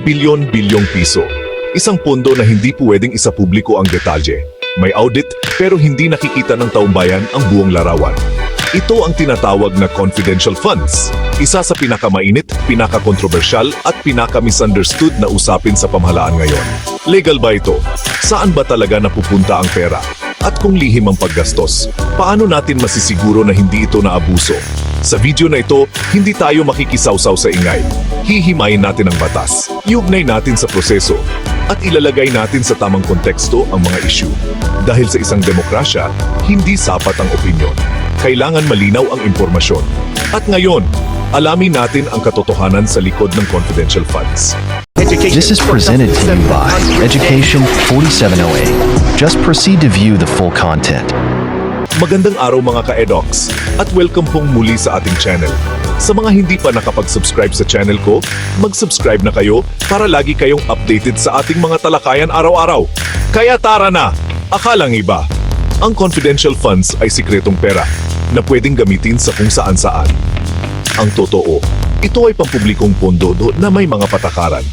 Bilyon-bilyong piso. Isang pondo na hindi pwedeng isapubliko ang detalye. May audit pero hindi nakikita ng taumbayan ang buong larawan. Ito ang tinatawag na confidential funds. Isa sa pinakamainit, pinakakontrobersyal at pinaka-misunderstood na usapin sa pamahalaan ngayon. Legal ba ito? Saan ba talaga napupunta ang pera? At kung lihim ang paggastos, paano natin masisiguro na hindi ito naabuso? Sa video na ito, hindi tayo makikisawsaw sa ingay. Hihimayin natin ang batas, iugnay natin sa proseso, at ilalagay natin sa tamang konteksto ang mga issue. Dahil sa isang demokrasya, hindi sapat ang opinyon. Kailangan malinaw ang impormasyon. At ngayon, alamin natin ang katotohanan sa likod ng confidential funds. This is presented to you by Education 4708. Just proceed to view the full content. Magandang araw mga ka-edocs at welcome pong muli sa ating channel. Sa mga hindi pa nakapag-subscribe sa channel ko, mag-subscribe na kayo para lagi kayong updated sa ating mga talakayan araw-araw. Kaya tara na! Akalang iba, ang confidential funds ay sikretong pera na pwedeng gamitin sa kung saan-saan. Ang totoo, ito ay pampublikong pondo na may mga patakaran.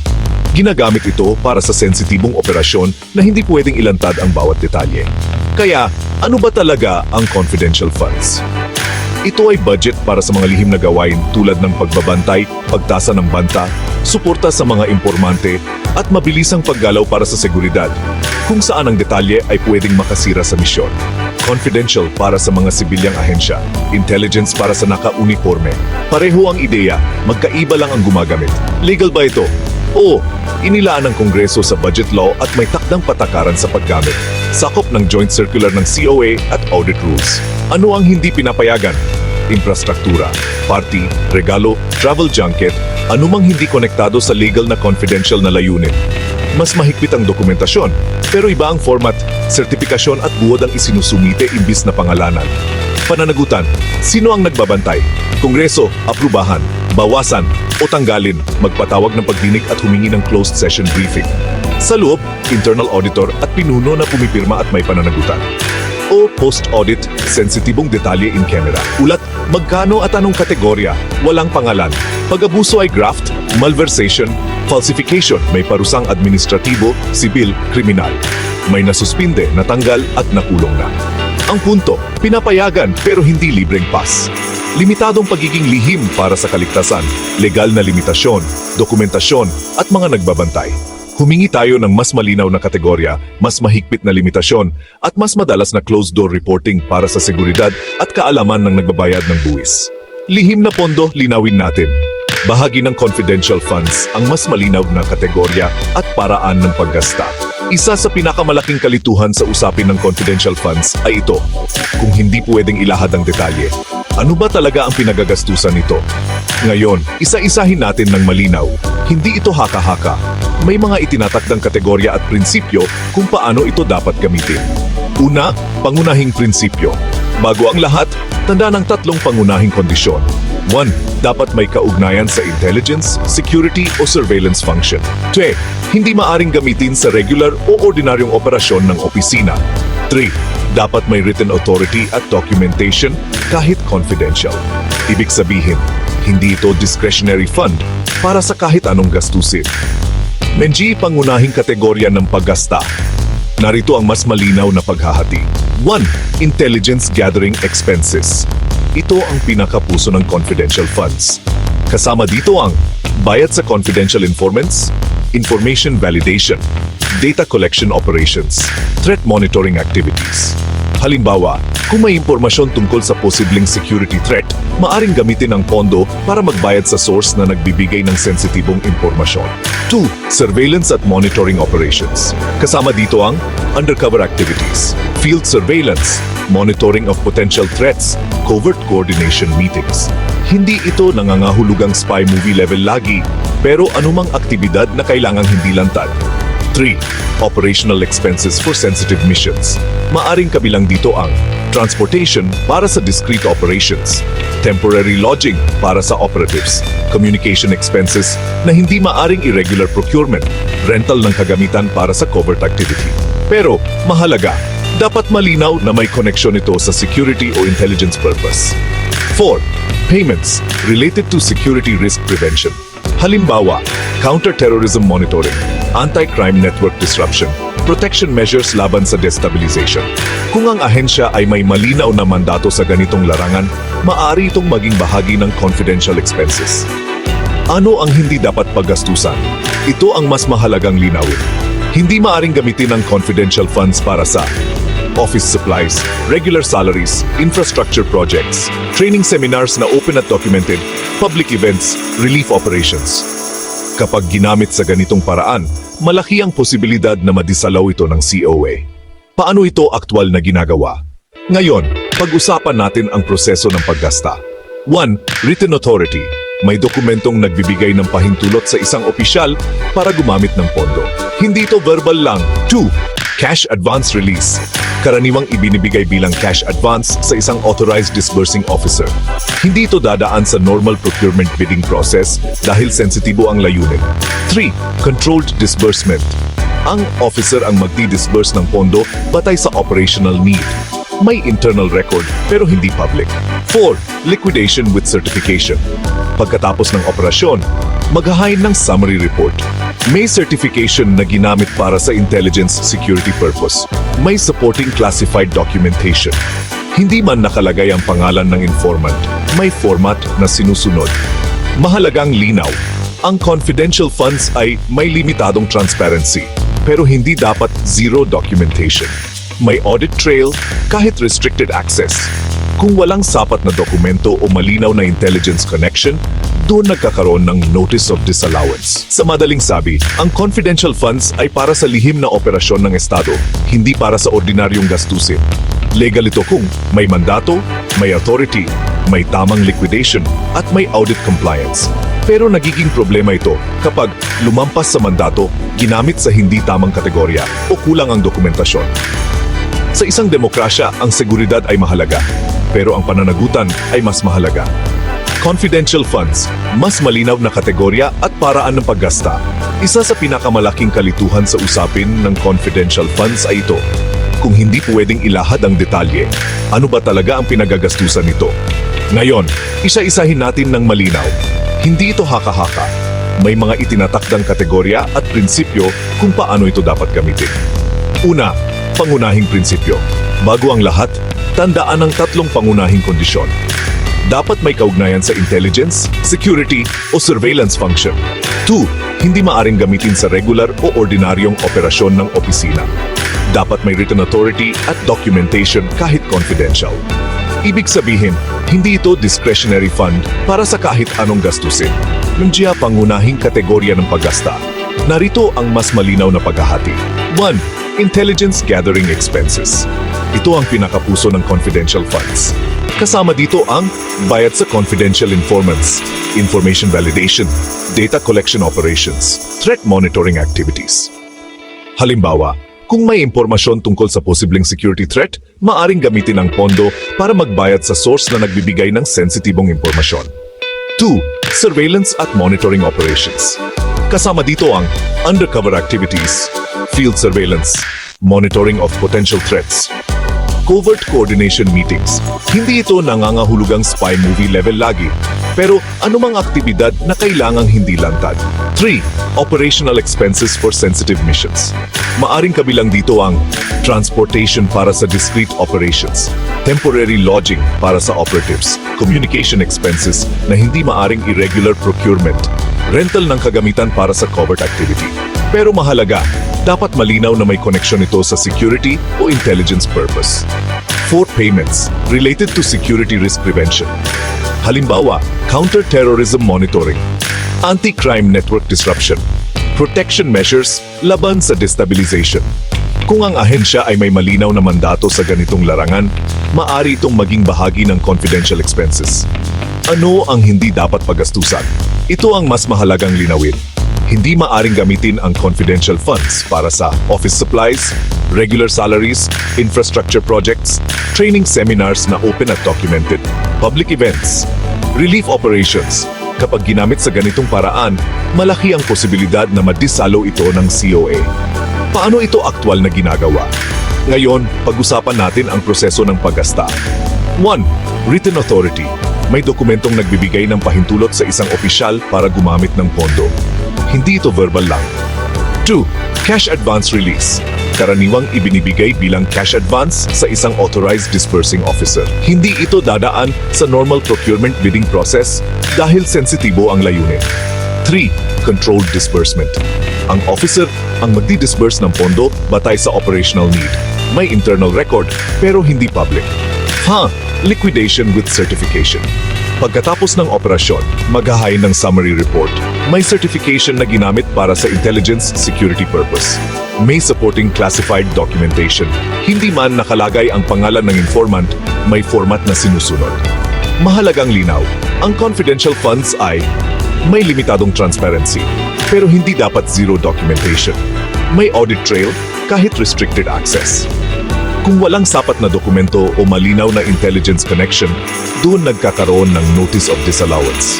Ginagamit ito para sa sensitibong operasyon na hindi pwedeng ilantad ang bawat detalye. Kaya, ano ba talaga ang confidential funds? Ito ay budget para sa mga lihim na gawain tulad ng pagbabantay, pagtasa ng banta, suporta sa mga impormante, at mabilisang paggalaw para sa seguridad, kung saan ang detalye ay pwedeng makasira sa misyon. Confidential para sa mga sibilyang ahensya, intelligence para sa naka-uniforme. Pareho ang ideya, magkaiba lang ang gumagamit. Legal ba ito? Oo, inilaan ng Kongreso sa budget law at may takdang patakaran sa paggamit. Sakop ng joint circular ng COA at audit rules. Ano ang hindi pinapayagan? Infrastruktura, party, regalo, travel junket, anumang hindi konektado sa legal na confidential na layunin. Mas mahigpit ang dokumentasyon, pero iba ang format, sertipikasyon at buod ang isinusumite imbis na pangalanan. Pananagutan, sino ang nagbabantay? Kongreso, aprubahan, bawasan, o tanggalin, magpatawag ng pagdinig at humingi ng closed session briefing. Sa loob, internal auditor at pinuno na pumipirma at may pananagutan. O post-audit, sensitibong detalye in camera. Ulat, magkano at anong kategorya, walang pangalan. Pag-abuso ay graft, malversation, falsification, may parusang administratibo, sibil, kriminal. May nasuspinde, natanggal at nakulong na. Ang punto, pinapayagan pero hindi libreng pass. Limitadong pagiging lihim para sa kaligtasan, legal na limitasyon, dokumentasyon at mga nagbabantay. Humingi tayo ng mas malinaw na kategorya, mas mahigpit na limitasyon at mas madalas na closed-door reporting para sa seguridad at kaalaman ng nagbabayad ng buwis. Lihim na pondo, linawin natin. Bahagi ng confidential funds ang mas malinaw na kategorya at paraan ng paggasta. Isa sa pinakamalaking kalituhan sa usapin ng confidential funds ay ito. Kung hindi pwedeng ilahad ang detalye, ano ba talaga ang pinagagastusan nito? Ngayon, isa-isahin natin ng malinaw. Hindi ito haka-haka. May mga itinatakdang kategorya at prinsipyo kung paano ito dapat gamitin. Una, pangunahing prinsipyo. Bago ang lahat, tanda ng tatlong pangunahing kondisyon. 1. Dapat may kaugnayan sa intelligence, security o surveillance function. 2. Hindi maaring gamitin sa regular o ordinaryong operasyon ng opisina. 3. Dapat may written authority at documentation kahit confidential. Ibig sabihin, hindi ito discretionary fund para sa kahit anong gastusin. Menji, pangunahing kategorya ng paggasta. Narito ang mas malinaw na paghahati. 1. Intelligence gathering expenses. Ito ang pinakapuso ng confidential funds. Kasama dito ang bayad sa confidential informants, information validation, data collection operations, threat monitoring activities. Halimbawa, kung may impormasyon tungkol sa posibleng security threat, maaring gamitin ang pondo para magbayad sa source na nagbibigay ng sensitibong impormasyon. 2. Surveillance at monitoring operations. Kasama dito ang undercover activities, field surveillance, monitoring of potential threats, covert coordination meetings. Hindi ito nangangahulugang spy movie level lagi, pero anumang aktibidad na kailangang hindi lantad. 3. Operational expenses for sensitive missions. Maaring kabilang dito ang transportation para sa discrete operations, temporary lodging para sa operatives, communication expenses na hindi maaring irregular procurement, rental ng kagamitan para sa covert activity. Pero, mahalaga, dapat malinaw na may koneksyon ito sa security o intelligence purpose. 4. Payments related to security risk prevention. Halimbawa, counter-terrorism monitoring, anti-crime network disruption, protection measures laban sa destabilization. Kung ang ahensya ay may malinaw na mandato sa ganitong larangan, maaari itong maging bahagi ng confidential expenses. Ano ang hindi dapat paggastusan? Ito ang mas mahalagang linawin. Hindi maaring gamitin ang confidential funds para sa office supplies, regular salaries, infrastructure projects, training seminars na open at documented, public events, relief operations. Kapag ginamit sa ganitong paraan, malaki ang posibilidad na madisalaw ito ng COA. Paano ito aktwal na ginagawa? Ngayon, pag-usapan natin ang proseso ng paggasta. 1. Written authority. May dokumentong nagbibigay ng pahintulot sa isang opisyal para gumamit ng pondo. Hindi ito verbal lang. 2. Cash advance release. Karaniwang ibinibigay bilang cash advance sa isang authorized disbursing officer. Hindi ito dadaan sa normal procurement bidding process dahil sensitibo ang layunin. 3. Controlled disbursement. Ang officer ang magdi-disburse ng pondo batay sa operational need. May internal record pero hindi public. 4. Liquidation with certification. Pagkatapos ng operasyon, maghahain ng summary report. May certification na ginamit para sa intelligence security purpose. May supporting classified documentation. Hindi man nakalagay ang pangalan ng informant, may format na sinusunod. Mahalagang linaw, ang confidential funds ay may limitadong transparency, pero hindi dapat zero documentation. May audit trail kahit restricted access. Kung walang sapat na dokumento o malinaw na intelligence connection, doon nagkakaroon ng notice of disallowance. Sa madaling sabi, ang confidential funds ay para sa lihim na operasyon ng Estado, hindi para sa ordinaryong gastusin. Legal ito kung may mandato, may authority, may tamang liquidation, at may audit compliance. Pero nagiging problema ito kapag lumampas sa mandato, ginamit sa hindi tamang kategorya o kulang ang dokumentasyon. Sa isang demokrasya, ang seguridad ay mahalaga, pero ang pananagutan ay mas mahalaga. Confidential funds, mas malinaw na kategorya at paraan ng paggasta. Isa sa pinakamalaking kalituhan sa usapin ng confidential funds ay ito. Kung hindi pwedeng ilahad ang detalye, ano ba talaga ang pinagagastusan nito? Ngayon, isa-isahin natin ng malinaw. Hindi ito haka-haka. May mga itinatakdang kategorya at prinsipyo kung paano ito dapat gamitin. Una, pangunahing prinsipyo. Bago ang lahat, tandaan ang tatlong pangunahing kondisyon. Dapat may kaugnayan sa intelligence, security, o surveillance function. 2. Hindi maaring gamitin sa regular o ordinaryong operasyon ng opisina. Dapat may written authority at documentation kahit confidential. Ibig sabihin, hindi ito discretionary fund para sa kahit anong gastusin. Nandiyan pangunahing kategorya ng paggasta. Narito ang mas malinaw na paghahati. 1. Intelligence gathering expenses. Ito ang pinakapuso ng confidential funds. Kasama dito ang bayad sa confidential informants, information validation, data collection operations, threat monitoring activities. Halimbawa, kung may impormasyon tungkol sa posibleng security threat, maaring gamitin ang pondo para magbayad sa source na nagbibigay ng sensitibong impormasyon. 2. Surveillance at monitoring operations. Kasama dito ang undercover activities, field surveillance, monitoring of potential threats, covert coordination meetings. Hindi ito nangangahulugang spy movie level lagi, pero anumang aktibidad na kailangang hindi lantad. 3. Operational expenses for sensitive missions. Maaring kabilang dito ang transportation para sa discrete operations, temporary lodging para sa operatives, communication expenses na hindi maaring irregular procurement, rental ng kagamitan para sa covert activity. Pero mahalaga, dapat malinaw na may koneksyon ito sa security o intelligence purpose. 4. Payments related to security risk prevention. Halimbawa, counter-terrorism monitoring, anti-crime network disruption, protection measures laban sa destabilization. Kung ang ahensya ay may malinaw na mandato sa ganitong larangan, maaari itong maging bahagi ng confidential expenses. Ano ang hindi dapat paggastusan? Ito ang mas mahalagang linawin. Hindi maaring gamitin ang confidential funds para sa office supplies, regular salaries, infrastructure projects, training seminars na open at documented, public events, relief operations. Kapag ginamit sa ganitong paraan, malaki ang posibilidad na madisalo ito ng COA. Paano ito aktwal na ginagawa? Ngayon, pag-usapan natin ang proseso ng paggasta. 1. Written authority. May dokumentong nagbibigay ng pahintulot sa isang opisyal para gumamit ng pondo. Hindi ito verbal lang. 2. Cash advance release. Karaniwang ibinibigay bilang cash advance sa isang authorized disbursing officer. Hindi ito dadaan sa normal procurement bidding process dahil sensitibo ang layunin. 3. Controlled disbursement. Ang officer ang magdi-disburse ng pondo batay sa operational need. May internal record pero hindi public. Liquidation with certification. Pagkatapos ng operasyon, maghahain ng summary report. May certification na ginamit para sa intelligence security purpose. May supporting classified documentation. Hindi man nakalagay ang pangalan ng informant, may format na sinusunod. Mahalagang linaw, ang confidential funds ay may limitadong transparency, pero hindi dapat zero documentation. May audit trail kahit restricted access. Kung walang sapat na dokumento o malinaw na intelligence connection, doon nagkakaroon ng notice of disallowance.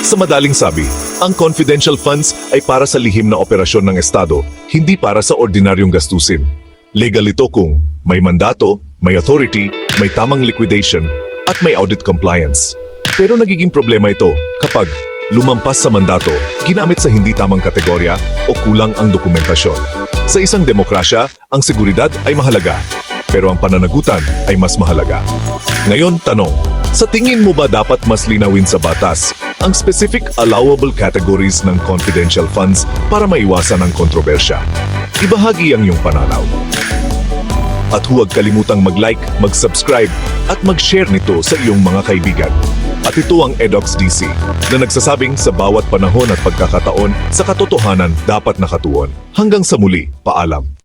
Sa madaling sabi, ang confidential funds ay para sa lihim na operasyon ng Estado, hindi para sa ordinaryong gastusin. Legal ito kung may mandato, may authority, may tamang liquidation, at may audit compliance. Pero nagiging problema ito kapag lumampas sa mandato, ginamit sa hindi tamang kategorya o kulang ang dokumentasyon. Sa isang demokrasya, ang seguridad ay mahalaga, pero ang pananagutan ay mas mahalaga. Ngayon, tanong, sa tingin mo ba dapat mas linawin sa batas ang specific allowable categories ng confidential funds para maiwasan ang kontrobersya? Ibahagi ang iyong pananaw. At huwag kalimutang mag-like, mag-subscribe at mag-share nito sa iyong mga kaibigan. At ito ang Edox DC na nagsasabing sa bawat panahon at pagkakataon sa katotohanan dapat nakatuon. Hanggang sa muli, paalam.